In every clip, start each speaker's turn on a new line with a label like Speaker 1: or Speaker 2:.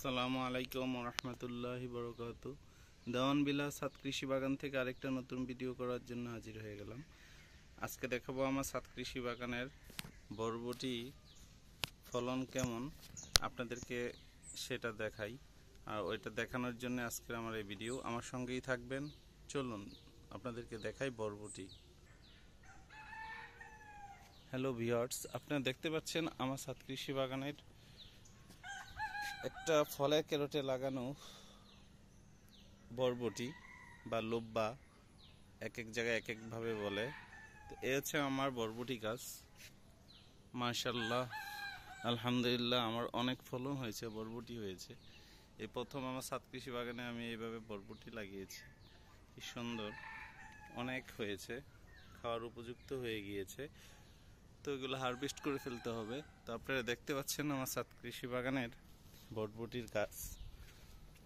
Speaker 1: আসসালামু আলাইকুম রহমতুল্লাহি বরকাতু। দেওয়ান বিলা সাত কৃষি বাগান থেকে আরেকটা নতুন ভিডিও করার জন্য হাজির হয়ে গেলাম। আজকে দেখাবো আমার সাত কৃষি বাগানের বরবটি ফলন কেমন, আপনাদেরকে সেটা দেখাই। আর ওইটা দেখানোর জন্য আজকে আমার এই ভিডিও, আমার সঙ্গেই থাকবেন। চলুন আপনাদেরকে দেখাই বরবটি। হ্যালো ভিউয়ার্স, আপনারা দেখতে পাচ্ছেন আমার সাত কৃষি বাগানের একটা ফলের ক্যারটে লাগানো বরবটি বা লোব্বা, এক এক জায়গায় এক একভাবে বলে। তো এ হচ্ছে আমার বরবটি গাছ। মাশাআল্লাহ, আলহামদুলিল্লাহ, আমার অনেক ফলন হয়েছে, বরবটি হয়েছে। এই প্রথম আমার সাত কৃষি বাগানে আমি এইভাবে বরবটি লাগিয়েছি। কি সুন্দর, অনেক হয়েছে, খাওয়ার উপযুক্ত হয়ে গিয়েছে। তো এগুলো হারভেস্ট করে ফেলতে হবে। তো আপনারা দেখতে পাচ্ছেন আমার সাত কৃষি বাগানের বরবটির গাছ।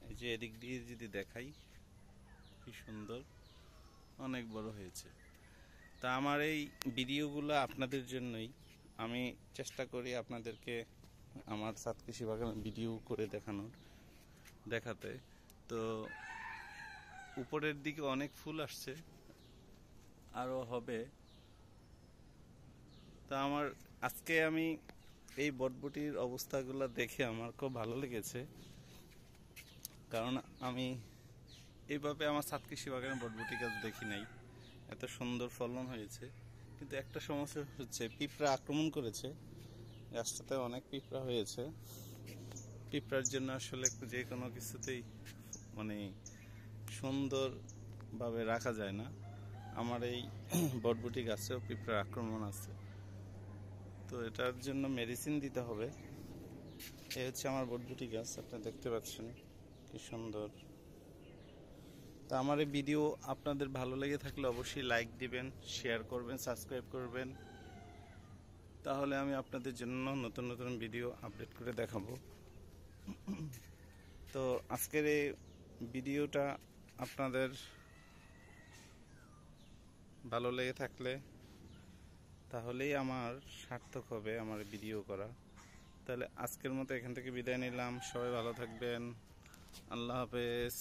Speaker 1: এই যে এদিক দিয়ে যদি দেখাই, কি সুন্দর, অনেক বড় হয়েছে। তা আমার এই ভিডিওগুলো আপনাদের জন্যই, আমি চেষ্টা করি আপনাদেরকে আমার সাত কৃষি বাগানের ভিডিও করে দেখাতে। তো উপরের দিকে অনেক ফুল আসছে, আরও হবে। তা আমার আজকে আমি এই বরবটির অবস্থাগুলো দেখে আমার খুব ভালো লেগেছে, কারণ আমি এইভাবে আমার সাত কৃষি বাগানে বরবটি গাছ দেখি নাই। এত সুন্দর ফলন হয়েছে, কিন্তু একটা সমস্যা হচ্ছে পিঁপড়া আক্রমণ করেছে গাছটাতে, অনেক পিঁপড়া হয়েছে। পিঁপড়ার জন্য আসলে যে কোনো কিছুতেই সুন্দরভাবে রাখা যায় না। আমার এই বরবটি গাছেও পিঁপড়ার আক্রমণ আছে, তো এটার জন্য মেডিসিন দিতে হবে। এই হচ্ছে আমার বরবটি গাছ, আপনারা দেখতে পাচ্ছেন কি সুন্দর। তা আমার এই ভিডিও আপনাদের ভালো লেগে থাকলে অবশ্যই লাইক দিবেন, শেয়ার করবেন, সাবস্ক্রাইব করবেন। তাহলে আমি আপনাদের জন্য নতুন নতুন ভিডিও আপডেট করে দেখাবো। তো আজকের এই ভিডিওটা আপনাদের ভালো লেগে থাকলে তাহলেই আমার সার্থক হবে আমার ভিডিও করা। তাহলে আজকের মতো এখান থেকে বিদায় নিলাম। সবাই ভালো থাকবেন। আল্লাহ হাফেজ।